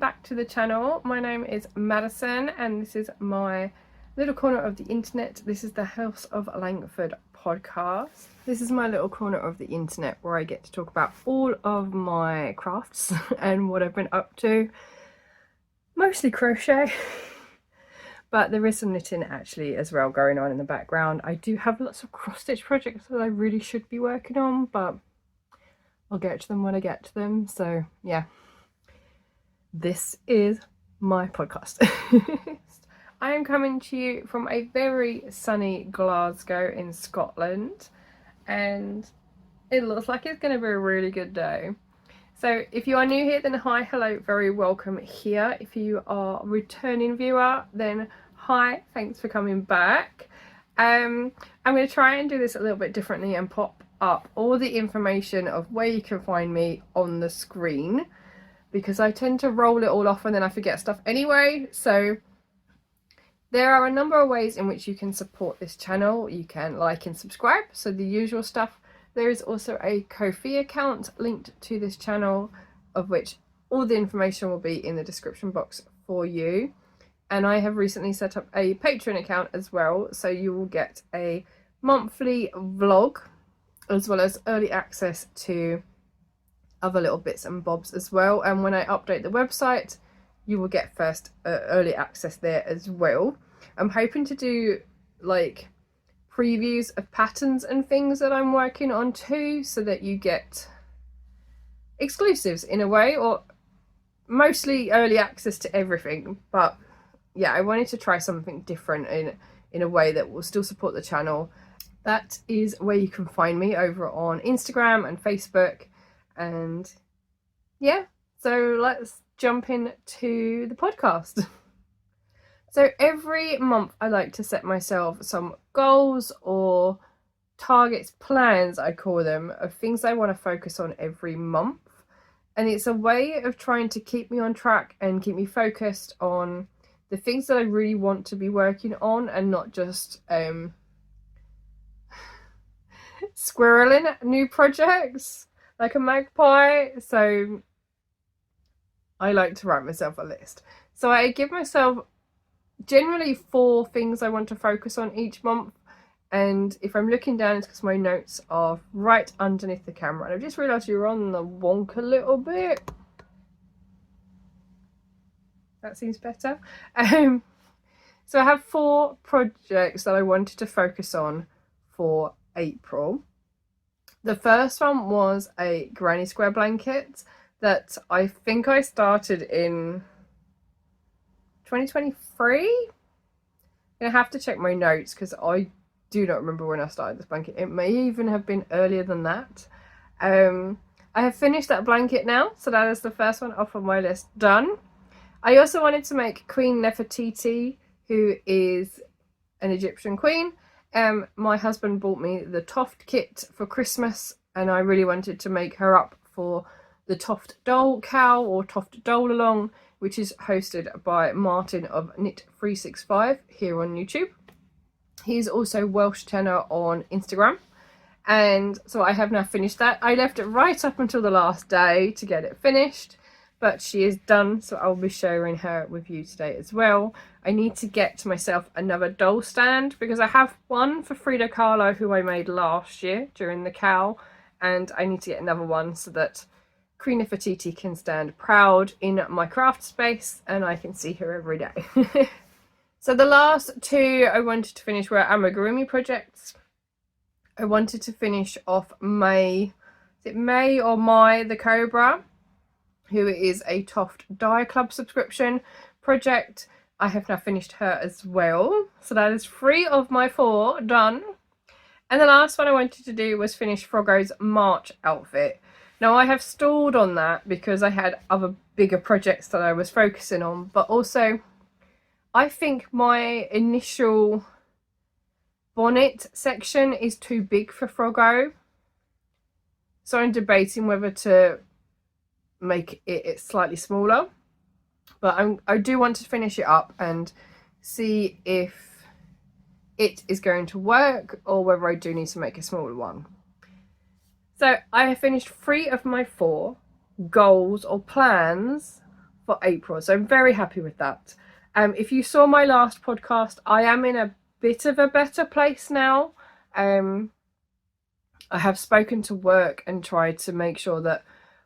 back to the channel. My name is Maddison and this is my little corner of the internet. This is the House of Langford podcast. This is my little corner of the internet where I get to talk about all of my crafts and what I've been up to. Mostly crochet, but there is some knitting actually as well going on in the background. I do have lots of cross stitch projects that I really should be working on, but I'll get to them when I get to them. So yeah, this is my podcast. I am coming to you from a very sunny Glasgow in Scotland, and it looks like it's going to be a really good day. So if you are new here, then hi, hello, very welcome here. If you are a returning viewer, then hi, thanks for coming back. I'm going to try and do this a little bit differently and pop up all the information of where you can find me on the screen, because I tend to roll it all off and then I forget stuff anyway. So there are a number of ways in which you can support this channel. You can like and subscribe, so the usual stuff. There is also a Ko-fi account linked to this channel, of which all the information will be in the description box for you. And I have recently set up a Patreon account as well, so you will get a monthly vlog as well as early access to other little bits and bobs as well. And when I update the website, you will get first early access there as well. I'm hoping to do like previews of patterns and things that I'm working on too, so that you get exclusives in a way, or mostly early access to everything. But yeah, I wanted to try something different in a way that will still support the channel. That is where you can find me, over on Instagram and Facebook. And yeah, so let's jump into the podcast. So every month I like to set myself some goals or targets, plans I call them, of things I want to focus on every month. And it's a way of trying to keep me on track and keep me focused on the things that I really want to be working on, and not just squirreling new projects like a magpie. So I like to write myself a list. So I give myself generally 4 things I want to focus on each month. And if I'm looking down, it's because my notes are right underneath the camera. And I've just realised you're on the wonk a little bit. That seems better. So I have 4 projects that I wanted to focus on for April. The first one was a granny square blanket that I think I started in 2023. I'm gonna have to check my notes because I do not remember when I started this blanket. It may even have been earlier than that. I have finished that blanket now, so that is the first one off of my list, done. I also wanted to make Queen Nefertiti, who is an Egyptian queen. My husband bought me the Toft kit for Christmas, and I really wanted to make her up for the Toft Dole Cow, or Toft Dole Along, which is hosted by Martin of Knit365 here on YouTube. He's also Welsh Tenor on Instagram, and so I have now finished that. I left it right up until the last day to get it finished, but she is done, so I'll be sharing her with you today as well. I need to get myself another doll stand, because I have one for Frida Kahlo who I made last year during the cow, and I need to get another one so that Queen Nefertiti can stand proud in my craft space and I can see her every day. So the last 2 I wanted to finish were amigurumi projects. I wanted to finish off May, is it May or Mai the Cobra, who is a Toft Dye Club subscription project. I have now finished her as well. So that is 3 of my 4 done. And the last one I wanted to do was finish Froggo's March outfit. Now I have stalled on that because I had other bigger projects that I was focusing on, but also I think my initial bonnet section is too big for Froggo. So I'm debating whether to make it slightly smaller, but I do want to finish it up and see if it is going to work, or whether I do need to make a smaller one. So I have finished 3 of my 4 goals or plans for April. So I'm very happy with that. If you saw my last podcast, I am in a bit of a better place now. I have spoken to work and tried to make sure that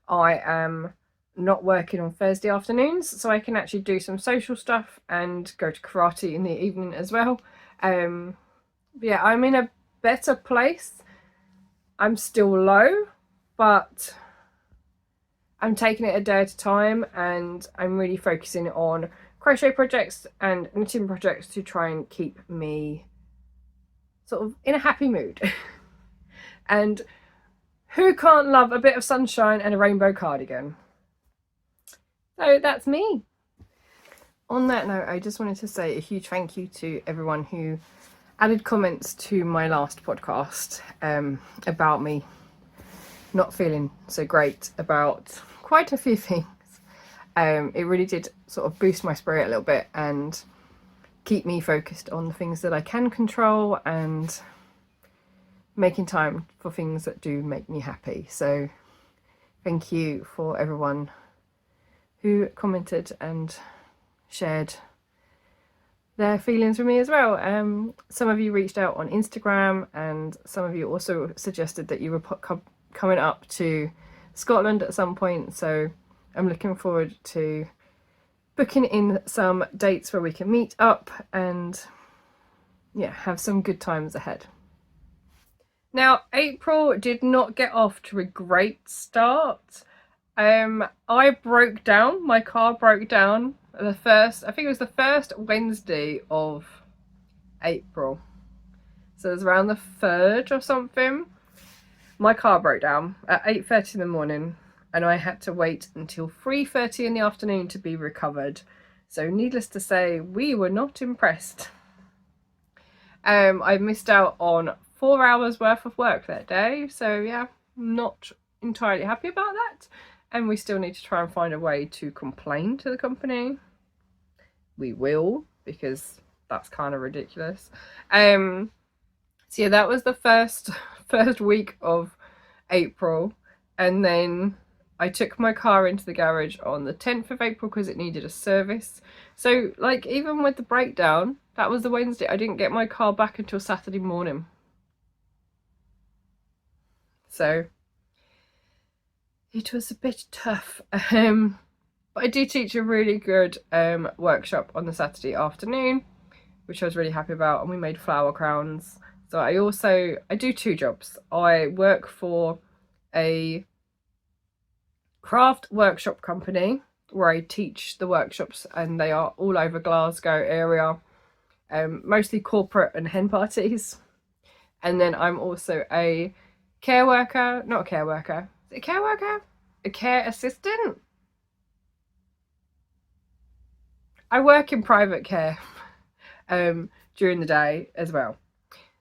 I am not working on Thursday afternoons, so I can actually do some social stuff and go to karate in the evening as well. Yeah, I'm in a better place. I'm still low, but I'm taking it a day at a time, and I'm really focusing on crochet projects and knitting projects to try and keep me sort of in a happy mood. And who can't love a bit of sunshine and a rainbow cardigan? So that's me. On that note, I just wanted to say a huge thank you to everyone who added comments to my last podcast about me not feeling so great about quite a few things. It really did sort of boost my spirit a little bit and keep me focused on the things that I can control and making time for things that do make me happy. So thank you for everyone who commented and shared their feelings with me as well. Some of you reached out on Instagram, and some of you also suggested that you were coming up to Scotland at some point, so I'm looking forward to booking in some dates where we can meet up and yeah, have some good times ahead. Now, April did not get off to a great start. I broke down, my car broke down I think it was the first Wednesday of April. So it was around the 3rd or something. My car broke down at 8:30 in the morning, and I had to wait until 3:30 in the afternoon to be recovered. So needless to say, we were not impressed. I missed out on 4 hours worth of work that day. So yeah, not entirely happy about that. And we still need to try and find a way to complain to the company. We will, because that's kind of ridiculous. So yeah, that was the first week of April, and then I took my car into the garage on the 10th of April because it needed a service. So like, even with the breakdown, that was the Wednesday, I didn't get my car back until Saturday morning. So it was a bit tough. But I did teach a really good workshop on the Saturday afternoon, which I was really happy about, and we made flower crowns. So I do 2 jobs. I work for a craft workshop company where I teach the workshops, and they are all over Glasgow area, mostly corporate and hen parties. And then I'm also a care worker, not a care worker, is it a care worker? A care assistant? I work in private care during the day as well.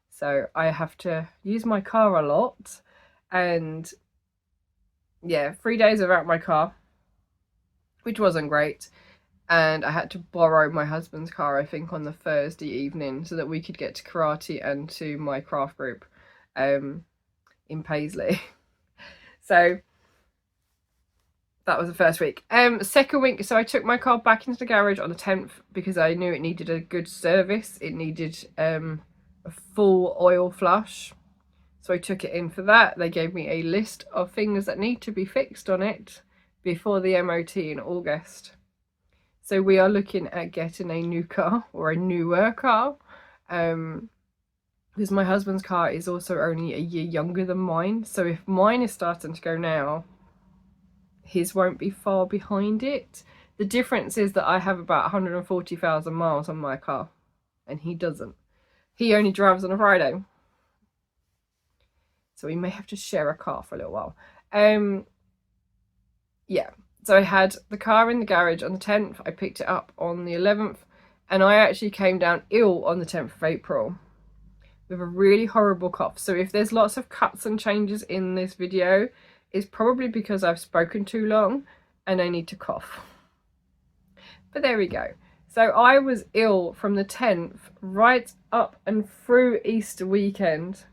So I have to use my car a lot, and yeah, 3 days without my car, which wasn't great. And I had to borrow my husband's car, I think, on the Thursday evening so that we could get to karate and to my craft group in Paisley. So that was the first week. Second week, so I took my car back into the garage on the 10th because I knew it needed a good service. It needed a full oil flush. So I took it in for that. They gave me a list of things that need to be fixed on it before the MOT in August. So we are looking at getting a new car, or a newer car, because my husband's car is also only a year younger than mine. So if mine is starting to go now, his won't be far behind it. The difference is that I have about 140,000 miles on my car, and he doesn't. He only drives on a Friday. So we may have to share a car for a little while. Yeah, so I had the car in the garage on the 10th. I picked it up on the 11th, and I actually came down ill on the 10th of April with a really horrible cough. So if there's lots of cuts and changes in this video, it's probably because I've spoken too long and I need to cough. But there we go. So I was ill from the 10th right up and through Easter weekend,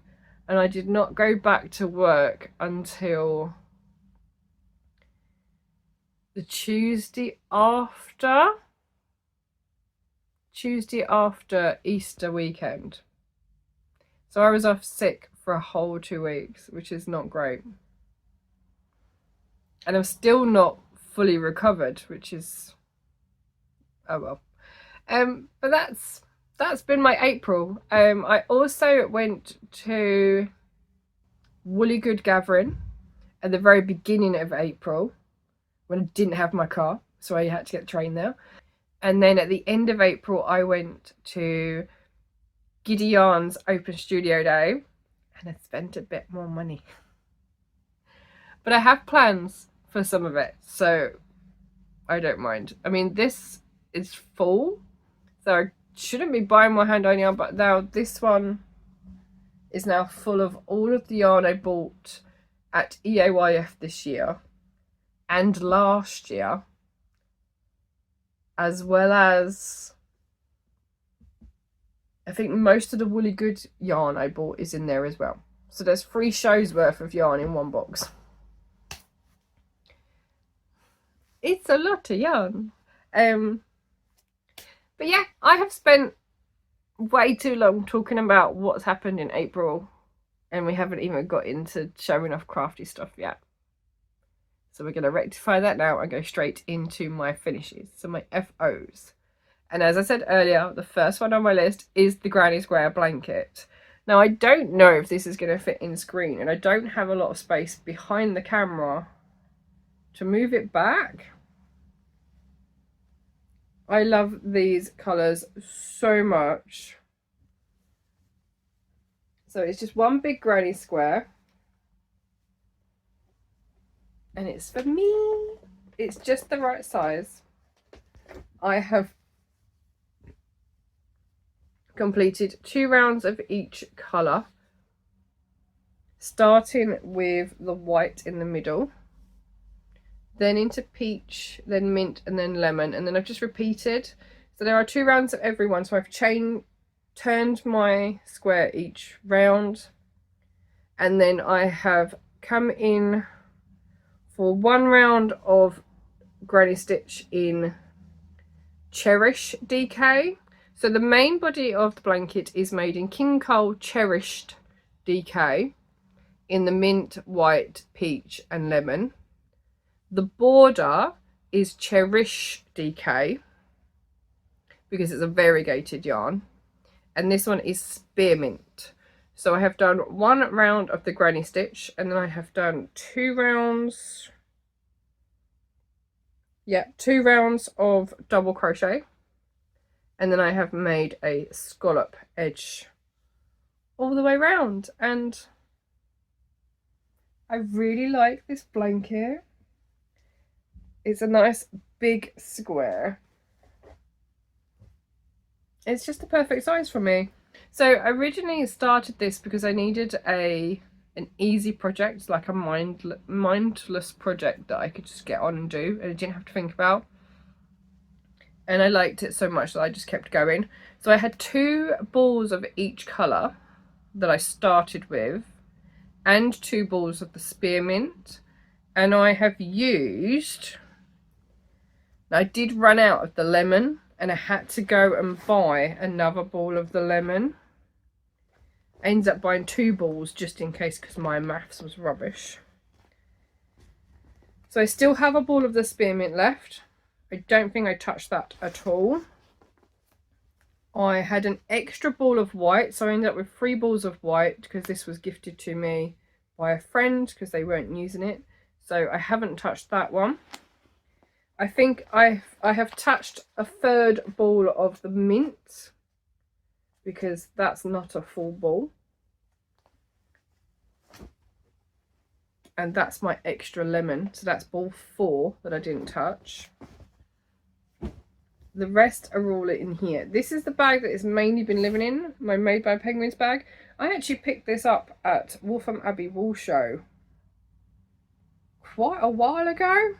and I did not go back to work until the Tuesday after Easter weekend. So I was off sick for a whole 2 weeks, which is not great. And I'm still not fully recovered, which is, oh well. But that's been my April. I also went to Woolly Good Gathering at the very beginning of April when I didn't have my car, so I had to get the train there. And then at the end of April, I went to Giddy Yarn's Open Studio Day and I spent a bit more money. But I have plans for some of it, so I don't mind. I mean, this is full, so I shouldn't be buying more hand dyeing yarn, but now this one is now full of all of the yarn I bought at EAYF this year and last year, as well as I think most of the Woolly Good yarn I bought is in there as well. So there's 3 shows worth of yarn in one box. It's a lot of yarn. But yeah, I have spent way too long talking about what's happened in April and we haven't even got into showing off crafty stuff yet. So we're going to rectify that now and go straight into my finishes, so my FOs. And as I said earlier, the first one on my list is the Granny Square blanket. Now I don't know if this is going to fit in screen and I don't have a lot of space behind the camera to move it back. I love these colours so much. So it's just one big granny square. And it's for me. It's just the right size. I have completed 2 rounds of each colour. Starting with the white in the middle. Then into peach, then mint, and then lemon, and then I've just repeated. So there are 2 rounds of every one, so I've turned my square each round, and then I have come in for 1 round of granny stitch in Cherish DK. So the main body of the blanket is made in King Cole Cherished DK in the mint, white, peach, and lemon. The border is Cherish DK because it's a variegated yarn, and this one is spearmint. So I have done 1 round of the granny stitch and then I have done 2 rounds, 2 rounds of double crochet, and then I have made a scallop edge all the way around, and I really like this blanket. It's a nice big square. It's just the perfect size for me. So I originally started this because I needed an easy project, like a mindless project that I could just get on and do and I didn't have to think about. And I liked it so much that I just kept going. So I had 2 balls of each colour that I started with and 2 balls of the spearmint. And I have used... I did run out of the lemon and I had to go and buy another ball of the lemon. I ended up buying 2 balls just in case because my maths was rubbish. So I still have a ball of the spearmint left. I don't think I touched that at all. I had an extra ball of white, so I ended up with 3 balls of white because this was gifted to me by a friend because they weren't using it. So I haven't touched that one. I think I have touched a 3rd ball of the mint because that's not a full ball. And that's my extra lemon, so that's ball 4 that I didn't touch. The rest are all in here. This is the bag that it's mainly been living in, my Made by Penguins bag. I actually picked this up at Waltham Abbey Wool Show quite a while ago.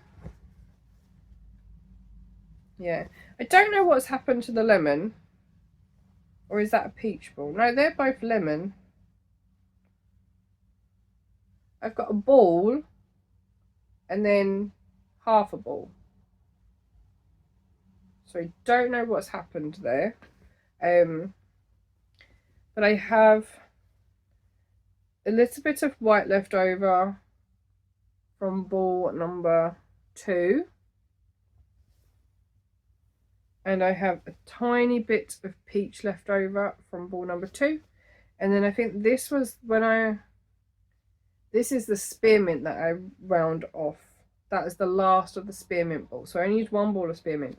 Yeah, I don't know what's happened to the lemon. Or is that a peach ball? No, they're both lemon. I've got a ball and then half a ball. so I don't know what's happened there. But I have a little bit of white left over from ball number 2, and I have a tiny bit of peach left over from ball number 2, and then I think this was this is the spearmint that I round off. That is the last of the spearmint ball, so I only used 1 ball of spearmint.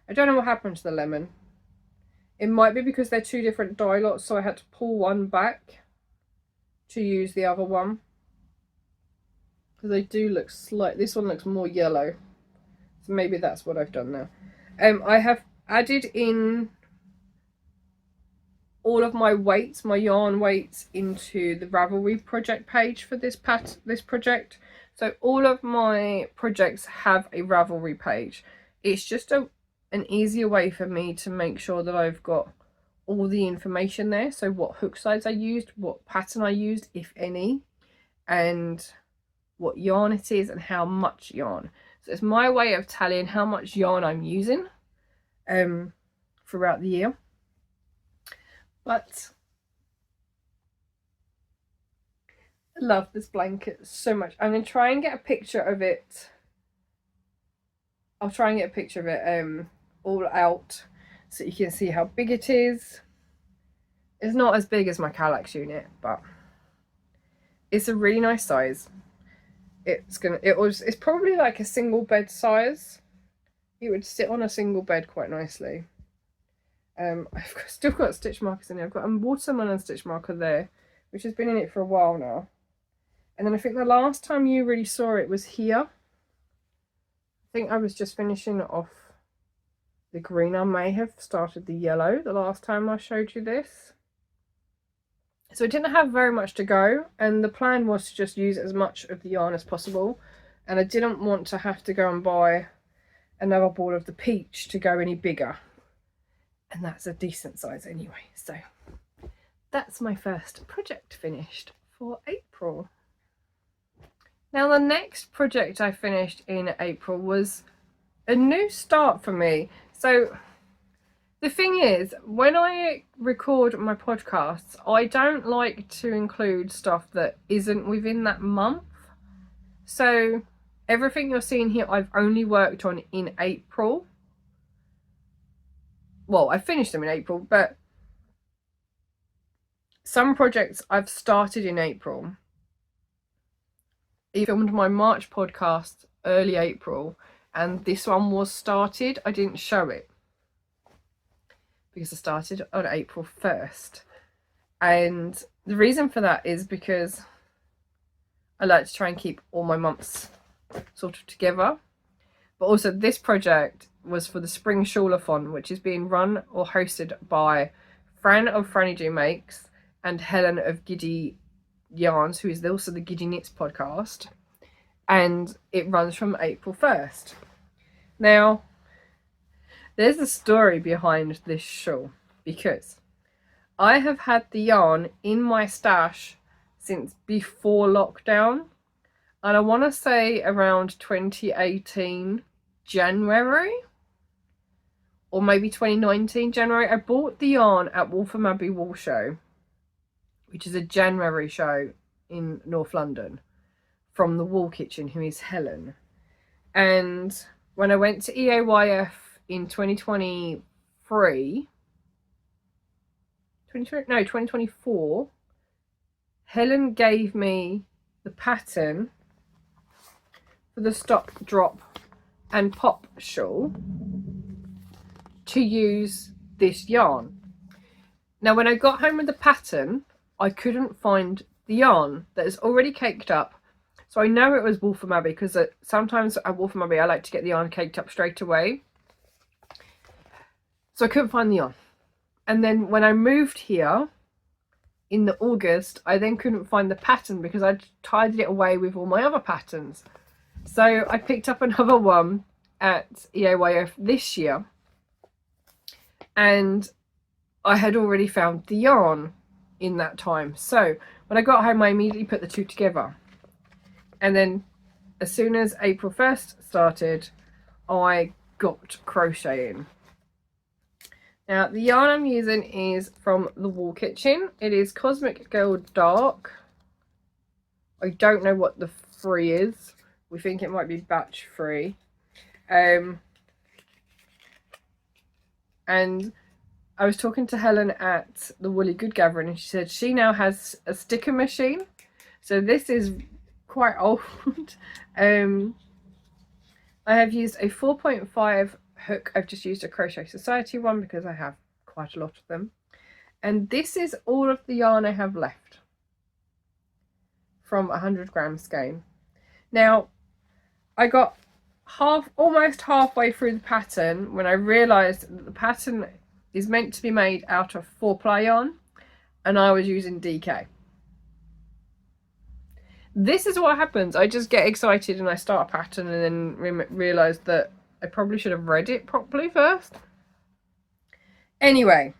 I don't know what happened to the lemon. It might be because they're 2 different dye lots, so I had to pull one back to use the other one. Because they do look slight. This one looks more yellow. So maybe that's what I've done now. I have added in all of my weights, my yarn weights, into the Ravelry project page for this project. So all of my projects have a Ravelry page. It's just an easier way for me to make sure that I've got all the information there. So what hook size I used, what pattern I used, if any, and what yarn it is and how much yarn. So it's my way of tallying how much yarn I'm using throughout the year. But I love this blanket so much. I'm going to try and get a picture of it. I'll try and get a picture of it all out so you can see how big it is. It's not as big as my Kallax unit, but it's a really nice size. It's probably like a single bed size. It would sit on a single bed quite nicely. I've still got stitch markers in there. I've got a watermelon stitch marker there, which has been in it for a while now. And then I think the last time you really saw it was here. I think I was just finishing off the green. I may have started the yellow the last time I showed you this. So I didn't have very much to go, and the plan was to just use as much of the yarn as possible, and I didn't want to have to go and buy another ball of the peach to go any bigger, and that's a decent size anyway. So that's my first project finished for April. Now the next project I finished in April was a new start for me. So the thing is, when I record my podcasts, I don't like to include stuff that isn't within that month. So everything you're seeing here, I've only worked on in April. Well, I finished them in April, but some projects I've started in April. I filmed my March podcast early April, and this one was started. I didn't show it because I started on April 1st. And the reason for that is because I like to try and keep all my months sort of together. But also this project was for the Spring Shawl-a-thon, which is being run or hosted by Fran of Franny Do Makes and Helen of Giddy Yarns, who is also the Giddy Knits podcast. And it runs from April 1st. Now, there's a story behind this shawl, because I have had the yarn in my stash since before lockdown, and I want to say around 2018 January, or maybe 2019 January. I bought the yarn at Waltham Abbey Wool Show, which is a January show in North London, from the Wool Kitchen, who is Helen. And when I went to EAYF in 2024, Helen gave me the pattern for the stop, drop and pop shawl to use this yarn. Now when I got home with the pattern, I couldn't find the yarn that is already caked up. So I know it was Waltham Abbey, because sometimes at Waltham Abbey I like to get the yarn caked up straight away. So I couldn't find the yarn. And then when I moved here in the August, I then couldn't find the pattern because I'd tidied it away with all my other patterns. So I picked up another one at EAYF this year, and I had already found the yarn in that time. So when I got home, I immediately put the two together. And then as soon as April 1st started, I got crocheting. Now the yarn I'm using is from the Wool Kitchen. It is Cosmic Girl Dark. I don't know what the free is. We think it might be batch free. And I was talking to Helen at the Woolly Good Gathering, and she said she now has a sticker machine. So this is quite old. I have used a 4.5 hook. I've just used a Crochet Society one because I have quite a lot of them. And this is all of the yarn I have left from 100 gram skein. Now, I got almost halfway through the pattern when I realised that the pattern is meant to be made out of 4-ply yarn, and I was using DK. This is what happens. I just get excited and I start a pattern and then realise that I probably should have read it properly first. Anyway,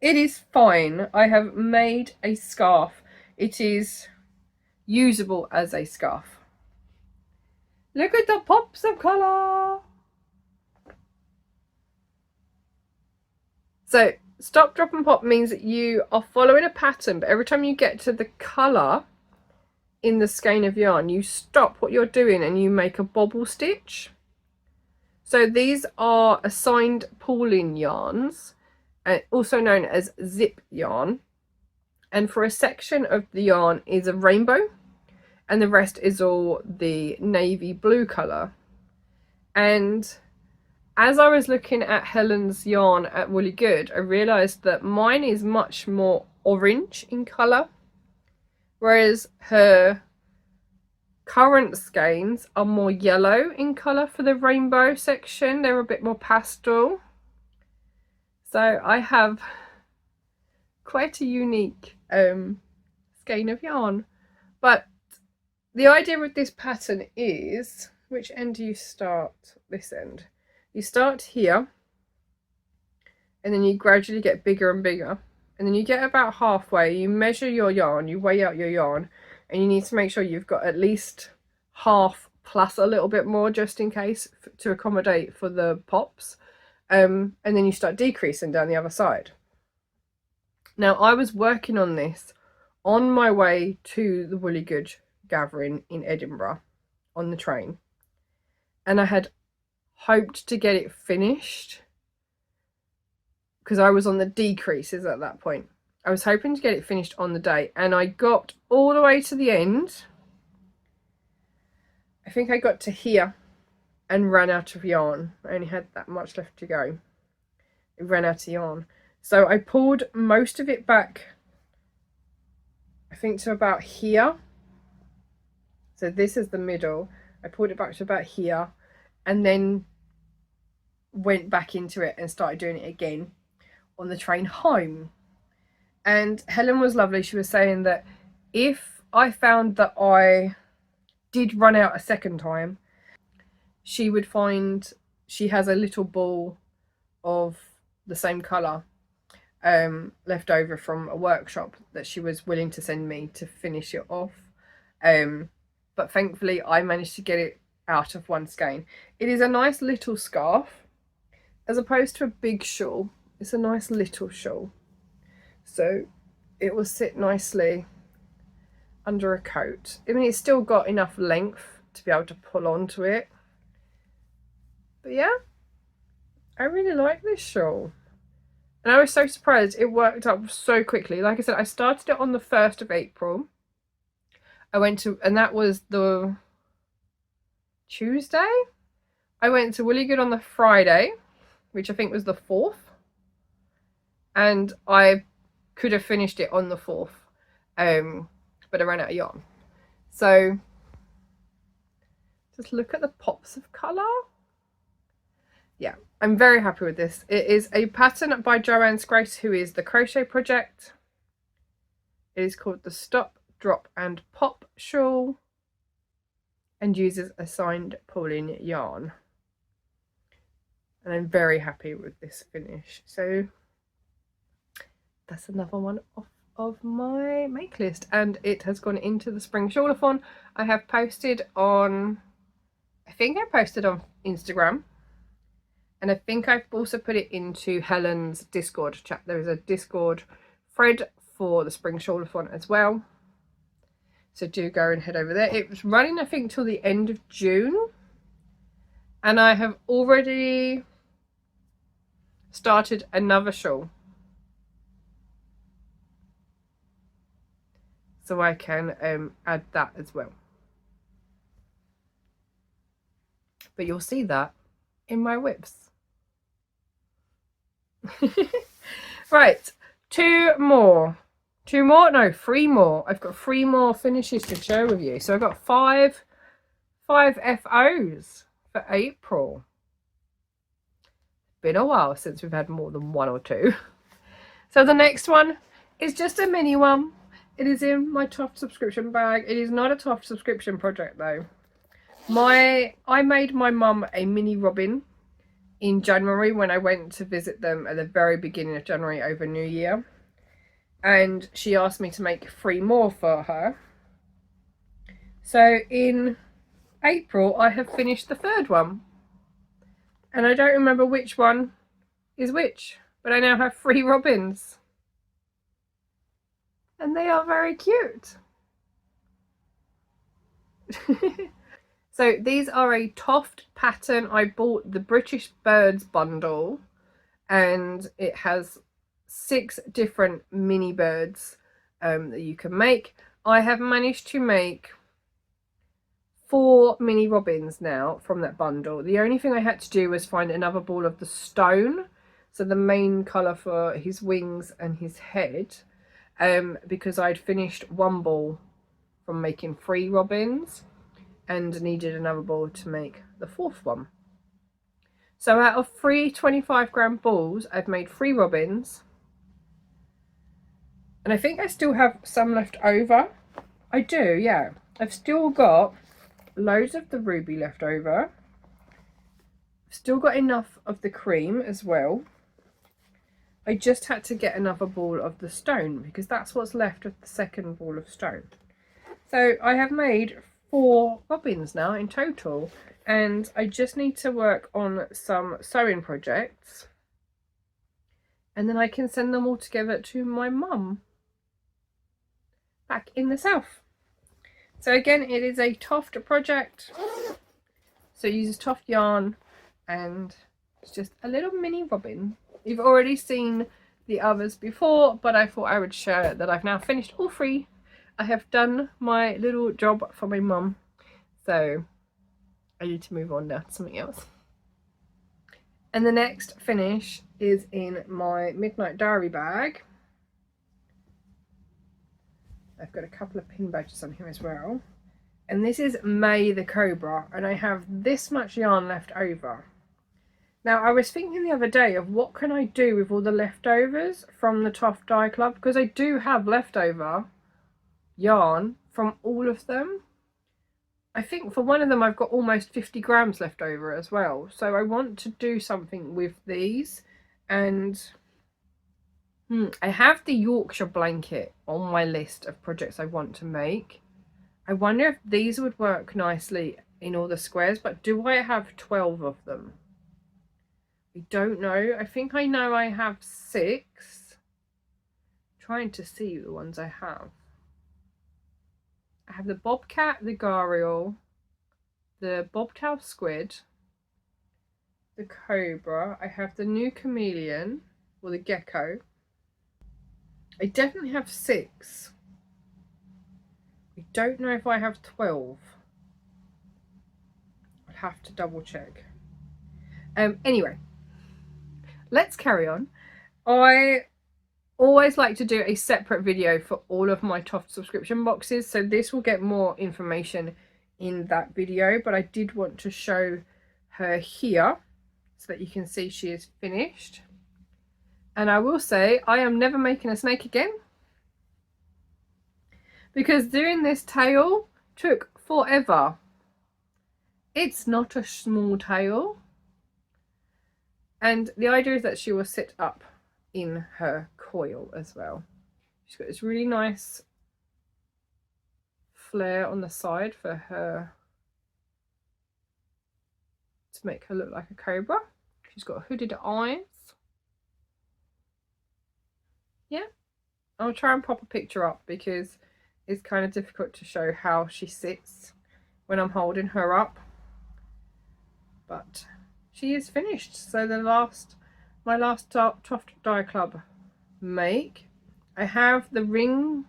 it is fine. I have made a scarf. It is usable as a scarf. Look at the pops of colour. So stop, drop and pop means that you are following a pattern, but every time you get to the colour in the skein of yarn, you stop what you're doing and you make a bobble stitch. So these are assigned pooling yarns, also known as zip yarn. And for a section of the yarn is a rainbow, and the rest is all the navy blue colour. And as I was looking at Helen's yarn at Woolly Good, I realised that mine is much more orange in colour, whereas her current skeins are more yellow in colour for the rainbow section. They're a bit more pastel. So I have quite a unique skein of yarn. But the idea with this pattern is, which end do you start? This end. You start here, and then you gradually get bigger and bigger, and then you get about halfway, you measure your yarn, you weigh out your yarn, and you need to make sure you've got at least half plus a little bit more just in case, to accommodate for the pops, and then you start decreasing down the other side. Now I was working on this on my way to the Woolly Good Gathering in Edinburgh on the train, and I had hoped to get it finished because I was on the decreases at that point. I was hoping to get it finished on the day, and I got all the way to the end. I think I got to here and ran out of yarn. I only had that much left to go. It ran out of yarn. So I pulled most of it back, I think to about here. So this is the middle. I pulled it back to about here and then went back into it and started doing it again on the train home. And Helen was lovely. She was saying that if I found that I did run out a second time, she would find, she has a little ball of the same colour left over from a workshop that she was willing to send me to finish it off. But thankfully I managed to get it out of one skein. It is a nice little scarf as opposed to a big shawl. It's a nice little shawl, so it will sit nicely under a coat. I mean, it's still got enough length to be able to pull onto it, but yeah, I really like this shawl. And I was so surprised it worked up so quickly. Like I said, I started it on the 1st of April. I went to, and that was the Tuesday. I went to Woolly Good on the Friday, which I think was the 4th. And I could have finished it on the 4th. But I ran out of yarn. So just look at the pops of colour. Yeah, I'm very happy with this. It is a pattern by Joanne's Grace, who is the Crochet Project. It is called the Stop, Drop and Pop Shawl and uses assigned pooling yarn. And I'm very happy with this finish. So that's another one of my make list, and it has gone into the spring shawl-a-thon. I have posted on, I think I posted on Instagram, And I think I've also put it into Helen's Discord chat. There is a Discord thread for the spring shoulders one as well. So do go and head over there. It was running, I think, till the end of June. And I have already started another shawl. So I can add that as well. But you'll see that in my whips. Right, three more. I've got 3 more finishes to share with you. So I've got five FOs for April. Been a while since we've had more than 1 or 2. So the next one is just a mini one. It is in my Toft subscription bag. It is not a Toft subscription project though. I made my mum a mini robin in January when I went to visit them at the very beginning of January over New Year. And she asked me to make 3 more for her. So in April I have finished the 3rd one. And I don't remember which one is which. But I now have 3 robins. And they are very cute. So these are a Toft pattern. I bought the British Birds bundle. And it has 6 different mini birds that you can make. I have managed to make 4 mini robins now from that bundle. The only thing I had to do was find another ball of the stone, so the main colour for his wings and his head, because I'd finished 1 ball from making 3 robins and needed another ball to make the 4th one. So out of 3 25-gram balls, I've made 3 robins. And I think I still have some left over. I do, yeah. I've still got loads of the ruby left over. Still got enough of the cream as well. I just had to get another ball of the stone because that's what's left of the 2nd ball of stone. So I have made 4 robins now in total. And I just need to work on some sewing projects. And then I can send them all together to my mum back in the south. So again, it is a Toft project. So it uses Toft yarn and it's just a little mini robin. You've already seen the others before, but I thought I would share that I've now finished all 3. I have done my little job for my mum. So I need to move on now to something else. And the next finish is in my Midnight Diary bag. I've got a couple of pin badges on here as well. And this is May the Cobra, and I have this much yarn left over. Now I was thinking the other day of what can I do with all the leftovers from the Toft Dye Club, because I do have leftover yarn from all of them. I think for one of them I've got almost 50 grams left over as well. So I want to do something with these. And I have the Yorkshire blanket on my list of projects I want to make. I wonder if these would work nicely in all the squares, but do I have 12 of them? I don't know. I think I know I have 6. Trying to see the ones I have. I have the bobcat, the gharial, the bobtail squid, the cobra. I have the new chameleon, or the gecko. I definitely have 6. I don't know if I have 12. I'd have to double check. Anyway, let's carry on. I always like to do a separate video for all of my Toft subscription boxes, so this will get more information in that video, but I did want to show her here so that you can see she is finished. And I will say I am never making a snake again, because doing this tail took forever. It's not a small tail, and the idea is that she will sit up in her coil as well. She's got this really nice flare on the side for her to make her look like a cobra. She's got hooded eyes. Yeah, I'll try and pop a picture up because it's kind of difficult to show how she sits when I'm holding her up. But she is finished. So my last Toft Die Club make, I have the ring.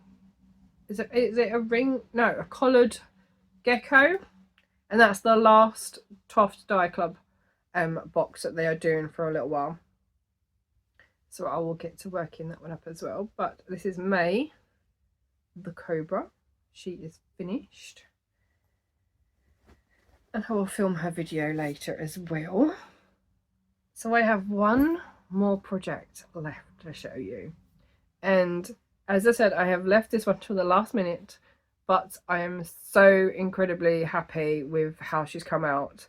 Is it a ring? No, a collared gecko, and that's the last Toft Die Club box that they are doing for a little while. So I will get to working that one up as well. But this is May, the Cobra. She is finished. And I will film her video later as well. So I have one more project left to show you. And as I said, I have left this one till the last minute, but I am so incredibly happy with how she's come out.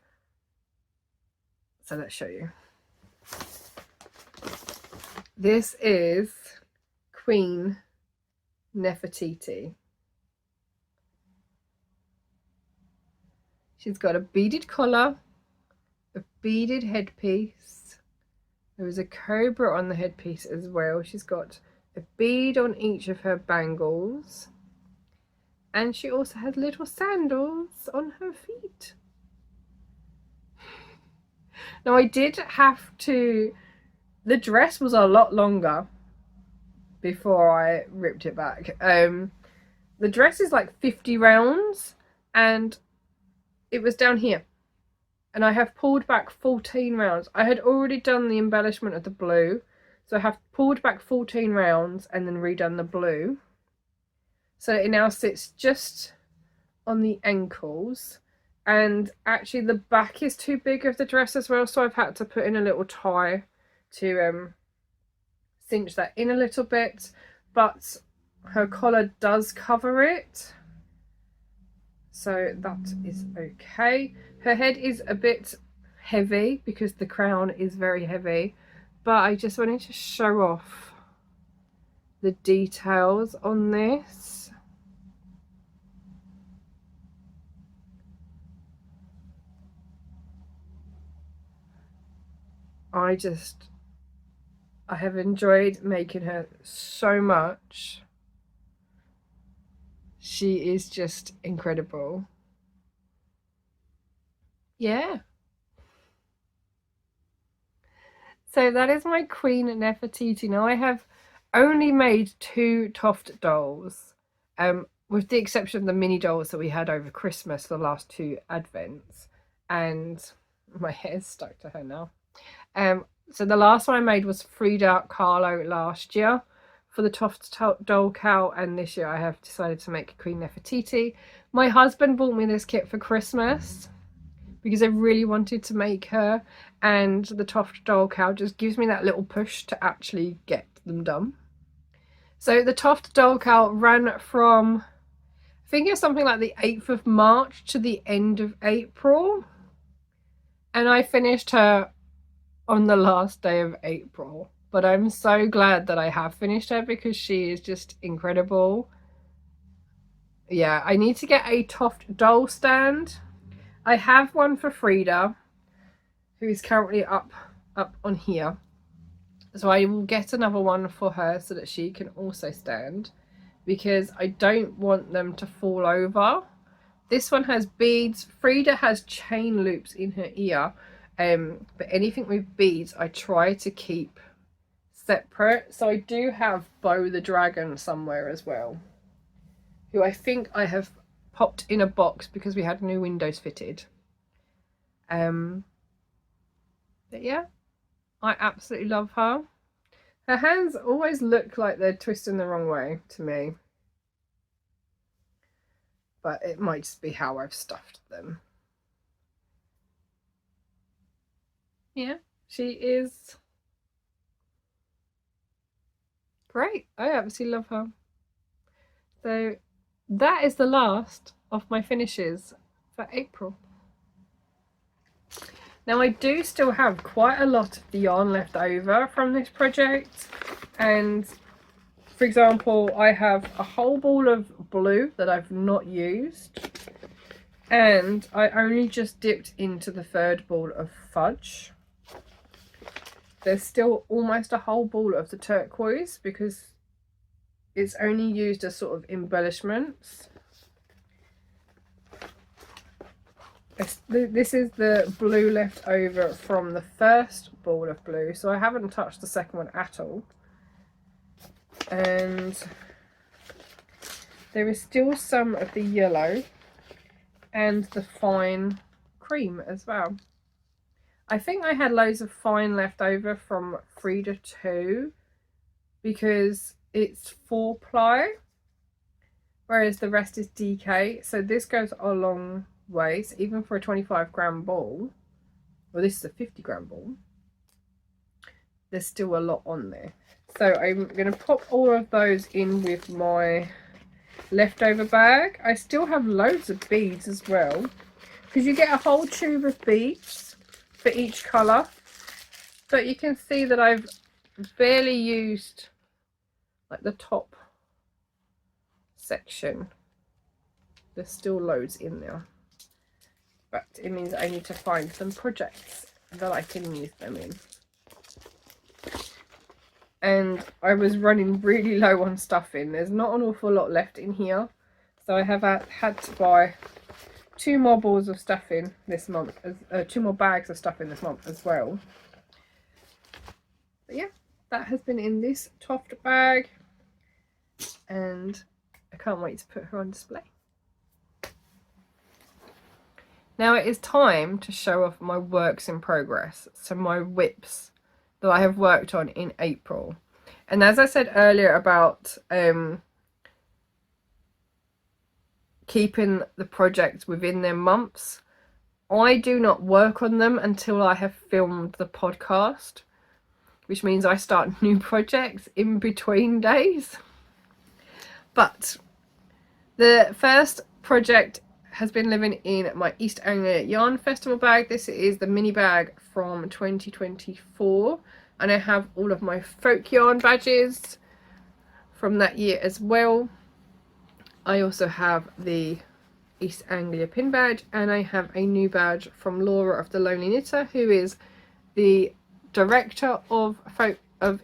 So let's show you. This is Queen Nefertiti. She's got a beaded collar, a beaded headpiece. There is a cobra on the headpiece as well. She's got a bead on each of her bangles. And she also has little sandals on her feet. Now I did have to... The dress was a lot longer before I ripped it back. The dress is like 50 rounds and it was down here. And I have pulled back 14 rounds. I had already done the embellishment of the blue. So I have pulled back 14 rounds and then redone the blue. So it now sits just on the ankles. And actually the back is too big of the dress as well. So I've had to put in a little tie to cinch that in a little bit, but her collar does cover it, so that is okay. Her head is a bit heavy because the crown is very heavy, but I just wanted to show off the details on this. I have enjoyed making her so much. She is just incredible. Yeah. So that is my Queen Nefertiti. Now I have only made 2 Toft dolls, with the exception of the mini dolls that we had over Christmas, the last 2 advents. And my hair's stuck to her now. So the last one I made was Frida Kahlo last year for the Toft doll cow, and this year I have decided to make Queen Nefertiti. My husband bought me this kit for Christmas because I really wanted to make her, and the Toft doll cow just gives me that little push to actually get them done. So the Toft doll cow ran from, I think it's something like the 8th of March to the end of April, and I finished her on the last day of April. But I'm so glad that I have finished her because she is just incredible. Yeah, I need to get a Toft doll stand. I have one for Frida, who is currently up on here. So I will get another one for her so that she can also stand, because I don't want them to fall over. This one has beads. Frida has chain loops in her ear. But anything with beads I try to keep separate. So I do have Bo the Dragon somewhere as well, who I think I have popped in a box because we had new windows fitted. But yeah, I absolutely love her. Her hands always look like they're twisting the wrong way to me, but it might just be how I've stuffed them. Yeah, she is great. I absolutely love her. So that is the last of my finishes for April. Now I do still have quite a lot of the yarn left over from this project, and for example I have a whole ball of blue that I've not used, and I only just dipped into the 3rd ball of fudge. there's still almost a whole ball of the turquoise because it's only used as sort of embellishments. This is the blue left over from the first ball of blue, so I haven't touched the second one at all. And there is still some of the yellow and the fine cream as well. I think I had loads of fine left over from Frida 2 because it's 4-ply, whereas the rest is DK, so this goes a long way. So even for a 25-gram ball, well, this is a 50-gram ball, there's still a lot on there. So I'm going to pop all of those in with my leftover bag. I still have loads of beads as well, because you get a whole tube of beads for each colour, but you can see that I've barely used like the top section. There's still loads in there, but it means I need to find some projects that I can use them in. And I was running really low on stuffing. There's not an awful lot left in here, so I have had to buy 2 more balls of stuffing this month, 2 more bags of stuffing this month as well. But yeah, that has been in this Toft bag, and I can't wait to put her on display. Now it is time to show off my works in progress, so my whips that I have worked on in April. And as I said earlier about keeping the projects within their months, I do not work on them until I have filmed the podcast, which means I start new projects in between days. But the first project has been living in my East Anglia Yarn Festival bag. This is the mini bag from 2024, and I have all of my folk yarn badges from that year as well. I also have the East Anglia pin badge, and I have a new badge from Laura of the Lonely Knitter, who is the director of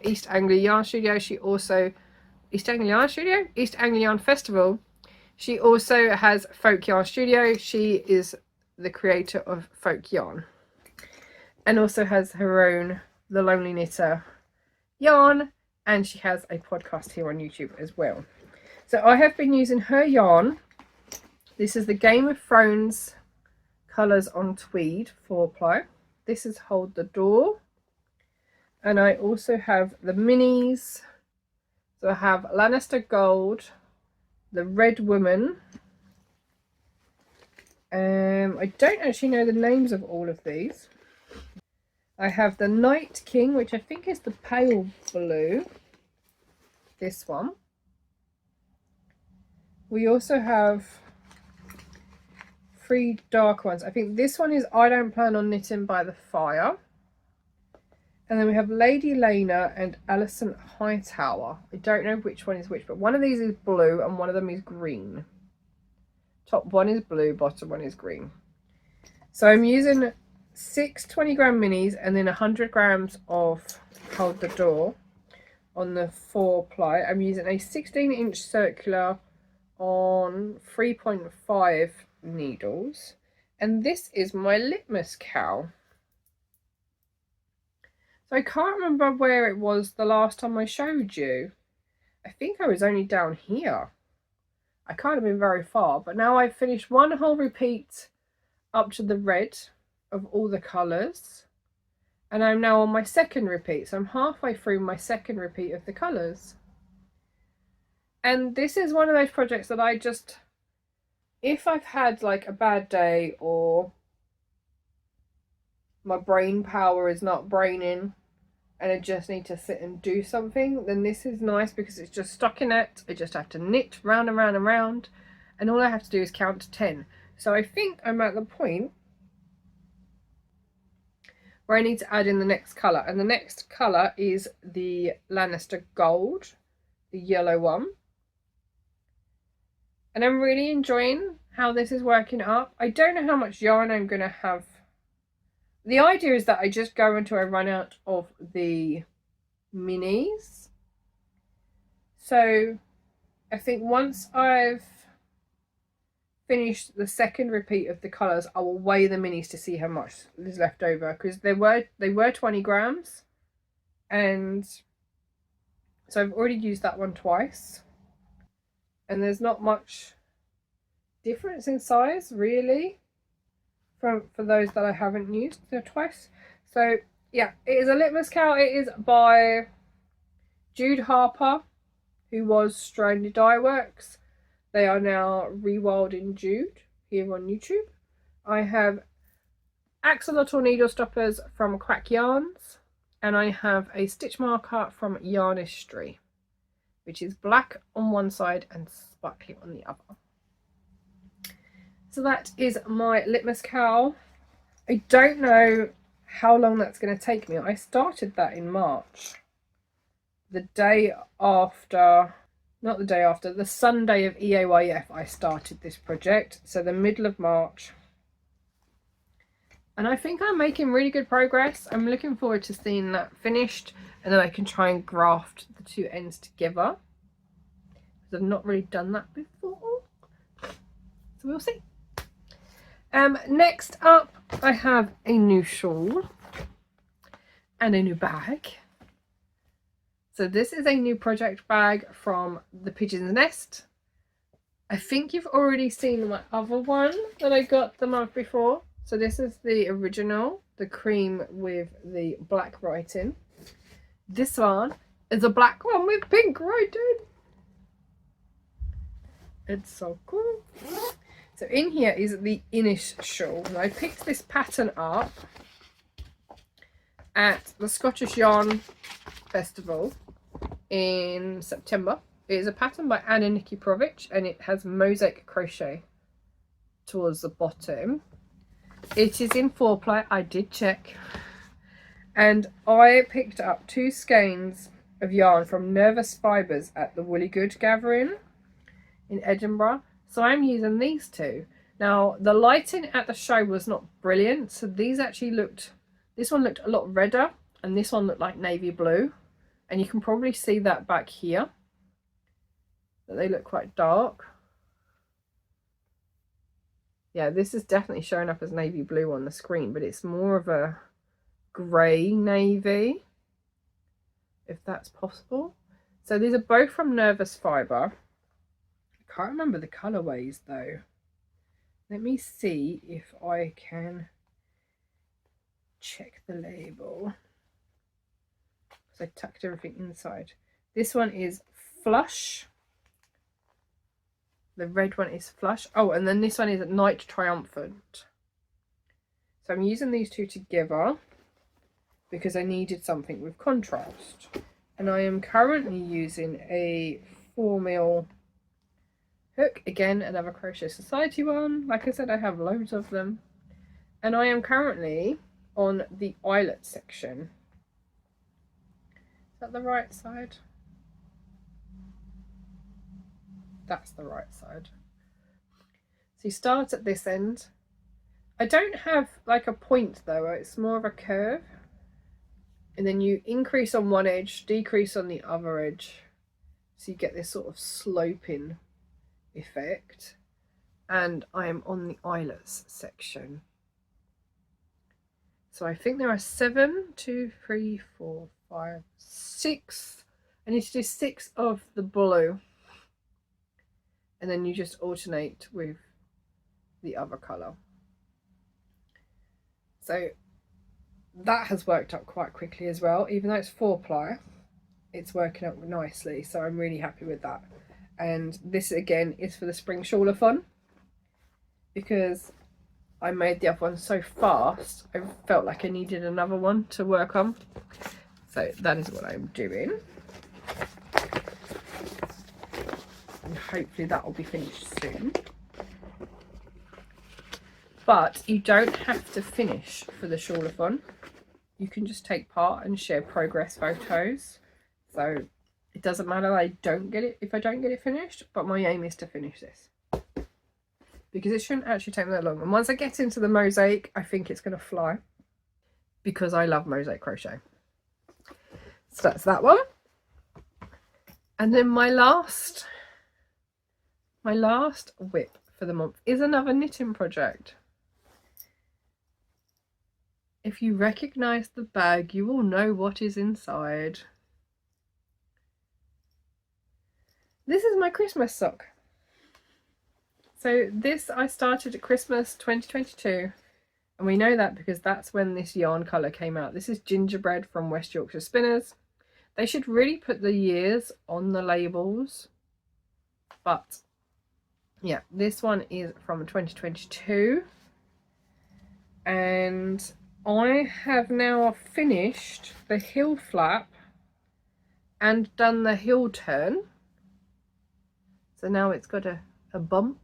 East Anglia Yarn Studio. She also East Anglia Yarn Festival. She also has Folk Yarn Studio. She is the creator of Folk Yarn, and also has her own The Lonely Knitter yarn, and she has a podcast here on YouTube as well. So I have been using her yarn. This is the Game of Thrones colours on tweed 4-ply. This is Hold the Door, and I also have the minis. So I have Lannister Gold, the Red Woman. I don't actually know the names of all of these. I have the Night King, which I think is the pale blue. This one. We also have 3 dark ones. I think this one is I Don't Plan on Knitting by the Fire. And then we have Lady Lena and Alison Hightower. I don't know which one is which, but one of these is blue and one of them is green. Top one is blue, bottom one is green. So I'm using 6 20-gram minis and then 100 grams of Hold the Door on the 4-ply. I'm using a 16-inch circular on 3.5 needles. And this is my litmus cow. So I can't remember where it was the last time I showed you. I think I was only down here. I can't have been very far, but now I've finished one whole repeat up to the red of all the colours, and I'm now on my second repeat, so I'm halfway through my second repeat of the colours. And this is one of those projects that I just, if I've had like a bad day or my brain power is not braining and I just need to sit and do something, then this is nice because it's just stockinette. I just have to knit round and round and round, and all I have to do is count to 10. So I think I'm at the point where I need to add in the next colour, and the next colour is the Lannister Gold, the yellow one. And I'm really enjoying how this is working up. I don't know how much yarn I'm going to have the idea is that I just go until I run out of the minis. So I think once I've finished the second repeat of the colours, I will weigh the minis to see how much is left over, because they were 20 grams, and so I've already used that one twice, and there's not much difference in size really for those that I haven't used twice. So yeah, it is a litmus cow. It is by Jude Harper, who was Stranded Dye Works. They are now Rewilding Jude here on YouTube. I have axolotl needle stoppers from Quack Yarns, and I have a stitch marker from Yarnistry, which is black on one side and sparkly on the other. So that is my litmus cow. I don't know how long that's going to take me. I started that in March. The day after, not the day after, the Sunday of EAYF I started this project, so the middle of March. And I think I'm making really good progress. I'm looking forward to seeing that finished, and then I can try and graft the two ends together, because I've not really done that before. So we'll see. Next up, I have a new shawl and a new bag. So this is a new project bag from the Pigeon's Nest. I think you've already seen my other one that I got the month before. So this is the original, the cream with the black writing. This one is a black one with pink writing. It's so cool. So in here is the Inish shawl. And I picked this pattern up at the Scottish Yarn Festival in September. It is a pattern by Anna Nikiprovic, and it has mosaic crochet towards the bottom. It is in 4-ply, I did check, and I picked up 2 skeins of yarn from Nervous Fibres at the Woolly Good gathering in Edinburgh. So I'm using these 2. Now the lighting at the show was not brilliant, so these actually looked, this one looked a lot redder and this one looked like navy blue, and you can probably see that back here, that they look quite dark. Yeah, this is definitely showing up as navy blue on the screen, but it's more of a grey navy, if that's possible. So these are both from Nervous Fibre. I can't remember the colourways though. Let me see if I can check the label. So I tucked everything inside. This one is Flush. The red one is Flush. Oh, and then this one is Night Triumphant. So I'm using these 2 together because I needed something with contrast. And I am currently using a 4mm hook. Again, another Crochet Society one. Like I said, I have loads of them. And I am currently on the eyelet section. Is that the right side? That's the right side. So you start at this end. I don't have like a point though, it's more of a curve, and then you increase on one edge, decrease on the other edge, so you get this sort of sloping effect. And I am on the eyelets section. So I think there are 7, 2, 3, 4, 5, 6. I need to do 6 of the blue, and then you just alternate with the other colour. So that has worked up quite quickly as well. Even though it's 4-ply, it's working out nicely, so I'm really happy with that. And this again is for the spring shawl-a-thon, because I made the other one so fast I felt like I needed another one to work on. So that is what I'm doing. And hopefully that will be finished soon. But you don't have to finish for the shawl-a-thon. You can just take part and share progress photos. So it doesn't matter that I don't get it if I don't get it finished, but my aim is to finish this, because it shouldn't actually take that long. And once I get into the mosaic, I think it's going to fly. because I love mosaic crochet. So that's that one. And then my last whip for the month is another knitting project. If you recognise the bag, you will know what is inside. This is my Christmas sock. So this I started at Christmas 2022, and we know that because that's when this yarn colour came out. This is Gingerbread from West Yorkshire Spinners. They should really put the years on the labels, but yeah, this one is from 2022, and I have now finished the heel flap and done the heel turn. So now it's got a bump.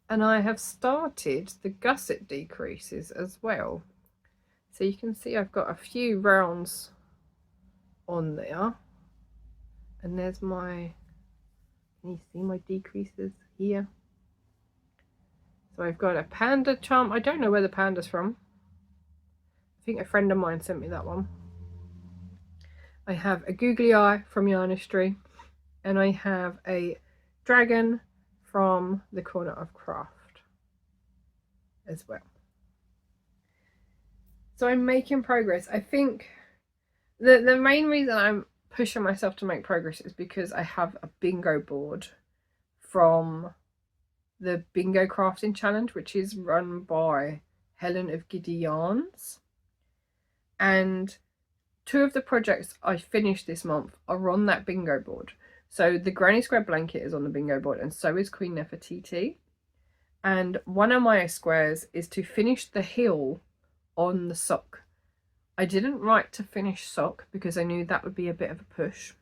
And I have started the gusset decreases as well. So you can see I've got a few rounds on there. And there's my, can you see my decreases here? So I've got a panda charm. I don't know where the panda's from. I think a friend of mine sent me that one. I have a googly eye from Yarnistry. And I have a dragon from the Corner of Craft as well. So I'm making progress. I think the main reason I'm pushing myself to make progress is because I have a bingo board from the Bingo Crafting Challenge, which is run by Helen of Giddy Yarns. And 2 of the projects I finished this month are on that bingo board. So the Granny Square blanket is on the bingo board, and so is Queen Nefertiti. And one of my squares is to finish the heel on the sock. I didn't write to finish sock because I knew that would be a bit of a push,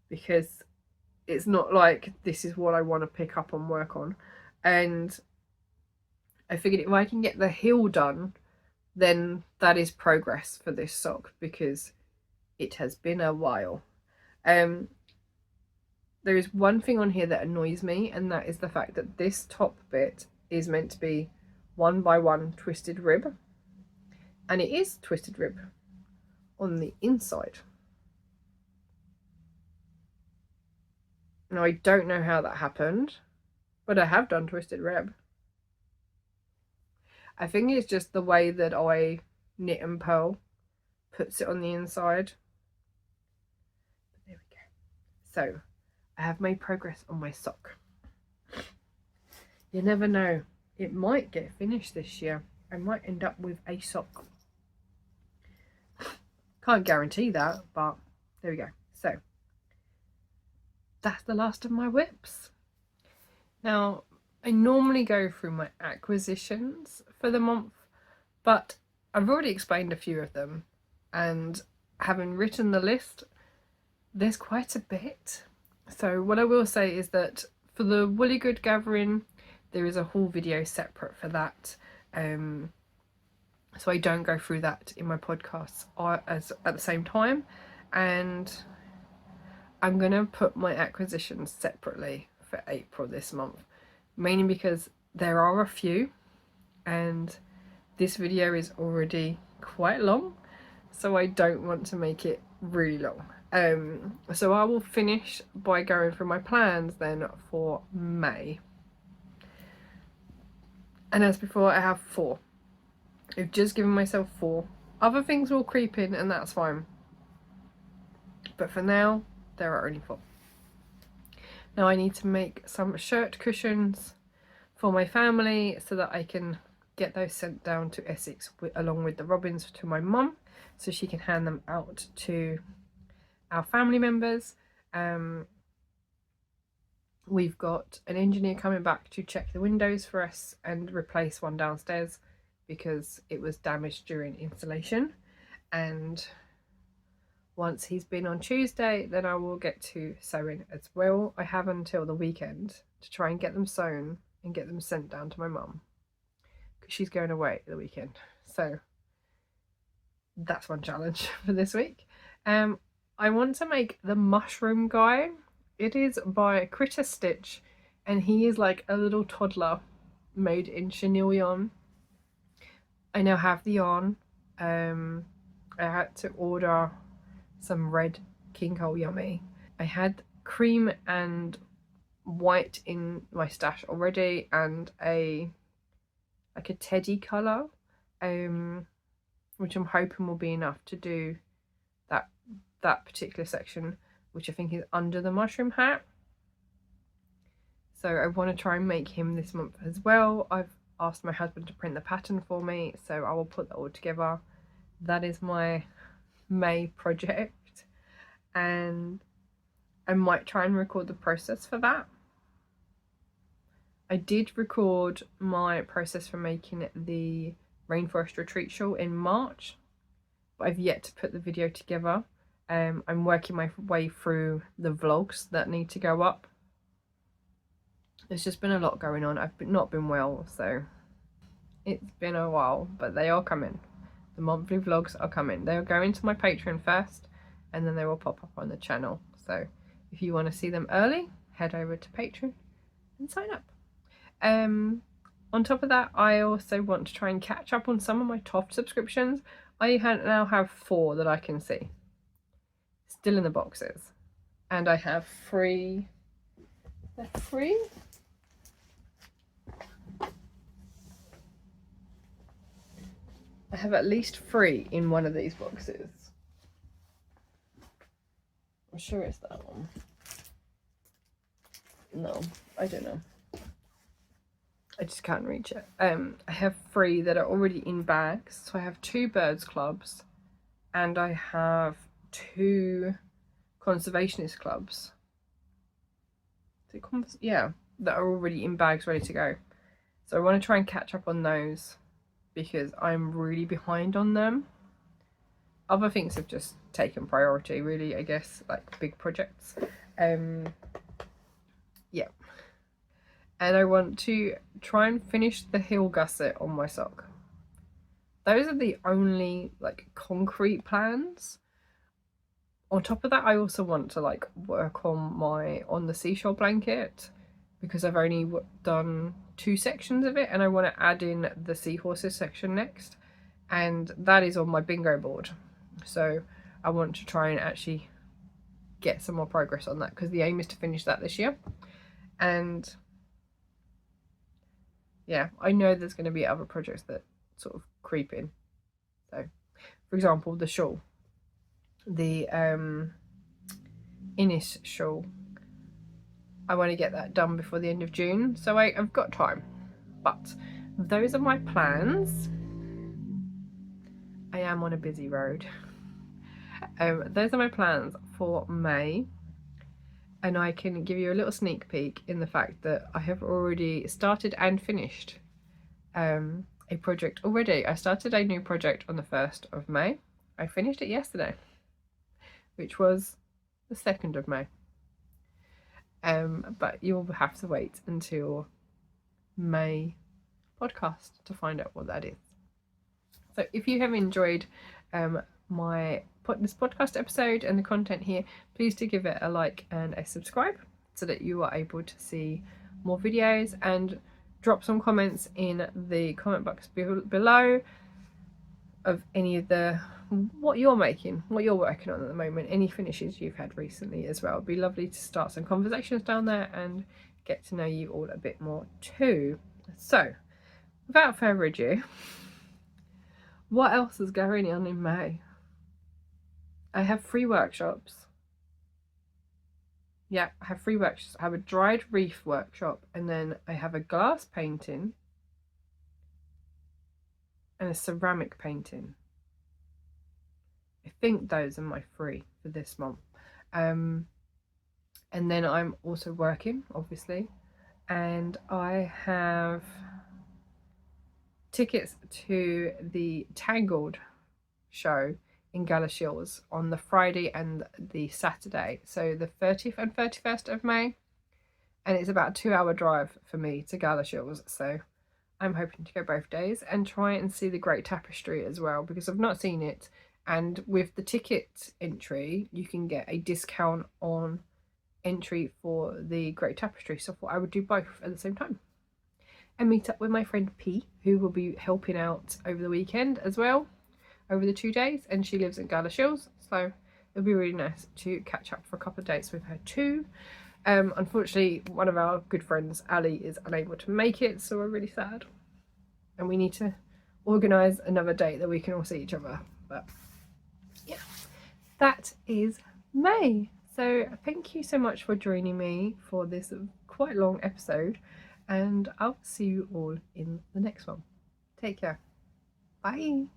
because it's not like this is what I want to pick up and work on. And I figured if I can get the heel done, then that is progress for this sock, because it has been a while. There is one thing on here that annoys me, and that is the fact that this top bit is meant to be 1x1 twisted rib, and it is twisted rib on the inside. Now I don't know how that happened, but I have done twisted rib. I think it's just the way that I knit and purl puts it on the inside. But there we go. So I have made progress on my sock. You never know, it might get finished this year. I might end up with a sock. Can't guarantee that, but there we go. So that's the last of my whips. Now I normally go through my acquisitions for the month, but I've already explained a few of them, and having written the list, there's quite a bit. So what I will say is that for the woolly good gathering, there is a haul video separate for that. So I don't go through that in my podcasts at the same time. And I'm going to put my acquisitions separately for April this month. Mainly because there are a few. And this video is already quite long. So I don't want to make it really long. So I will finish by going through my plans then for May. And as before, I have 4. I've just given myself 4. Other things will creep in, and that's fine. But for now, there are only 4. Now I need to make some shirt cushions for my family so that I can get those sent down to Essex along with the robins to my mum, so she can hand them out to our family members. We've got an engineer coming back to check the windows for us and replace one downstairs because it was damaged during installation. And once he's been on Tuesday, then I will get to sewing as well. I have until the weekend to try and get them sewn and get them sent down to my mum, because she's going away at the weekend. So that's one challenge for this week. I want to make the mushroom guy. It is by Critter Stitch, and he is like a little toddler made in chenille yarn. I now have the yarn. I had to order some red King Cole Yummy. I had cream and white in my stash already, and a teddy colour, which I'm hoping will be enough to do that particular section, which I think is under the mushroom hat. So I want to try and make him this month as well. I've asked my husband to print the pattern for me, so I will put that all together. That is my May project, and I might try and record the process for that. I did record my process for making the Rainforest Retreat shawl in March, but I've yet to put the video together. I'm working my way through the vlogs that need to go up. There's just been a lot going on. I've not been well, so it's been a while, but they are coming. The monthly vlogs are coming. They'll go into my Patreon first, and then they will pop up on the channel. So if you want to see them early, head over to Patreon and sign up. On top of that, I also want to try and catch up on some of my top subscriptions. I now have 4 that I can see still in the boxes, and I have 3. They're 3. I have at least 3 in one of these boxes. I'm sure it's that one. No, I don't know. I just can't reach it. I have 3 that are already in bags. So I have 2 birds clubs, and I have 2 conservationist clubs. Yeah, that are already in bags ready to go. So I want to try and catch up on those, because I'm really behind on them. Other things have just taken priority, really, I guess, like big projects. Yeah. And I want to try and finish the heel gusset on my sock. Those are the only like concrete plans. On top of that, I also want to like work on the seashore blanket, because I've only done 2 sections of it, and I want to add in the seahorses section next, and that is on my bingo board. So I want to try and actually get some more progress on that, because the aim is to finish that this year. And yeah, I know there's going to be other projects that sort of creep in. So for example, the shawl, the Innis shawl, I want to get that done before the end of June, so I've got time. But those are my plans. I am on a busy road. Those are my plans for May, and I can give you a little sneak peek in the fact that I have already started and finished a project already. I started a new project on the 1st of May. I finished it yesterday, which was the 2nd of May. But you'll have to wait until May podcast to find out what that is. So if you have enjoyed this podcast episode and the content here, please do give it a like and a subscribe, so that you are able to see more videos, and drop some comments in the comment box below of any of what you're making, what you're working on at the moment, any finishes you've had recently as well. It'd be lovely to start some conversations down there and get to know you all a bit more too. So without further ado, what else is going on in May? I have 3 workshops. Yeah, I have 3 workshops. I have a dried reef workshop, and then I have a glass painting and a ceramic painting. I think those are my 3 for this month. And then I'm also working, obviously, and I have tickets to the Tangled show in Galashiels on the Friday and the Saturday, so the 30th and 31st of May, and it's about a 2-hour drive for me to Galashiels, so I'm hoping to go both days and try and see the Great Tapestry as well, because I've not seen it, and with the ticket entry you can get a discount on entry for the Great Tapestry, so I thought I would do both at the same time. and meet up with my friend P, who will be helping out over the weekend as well, over the 2 days, and she lives in Galashiels, so it'll be really nice to catch up for a couple of days with her too. Unfortunately, one of our good friends, Ali, is unable to make it, so we're really sad, and we need to organise another date that we can all see each other. But yeah, that is May. So thank you so much for joining me for this quite long episode, and I'll see you all in the next one. Take care. Bye.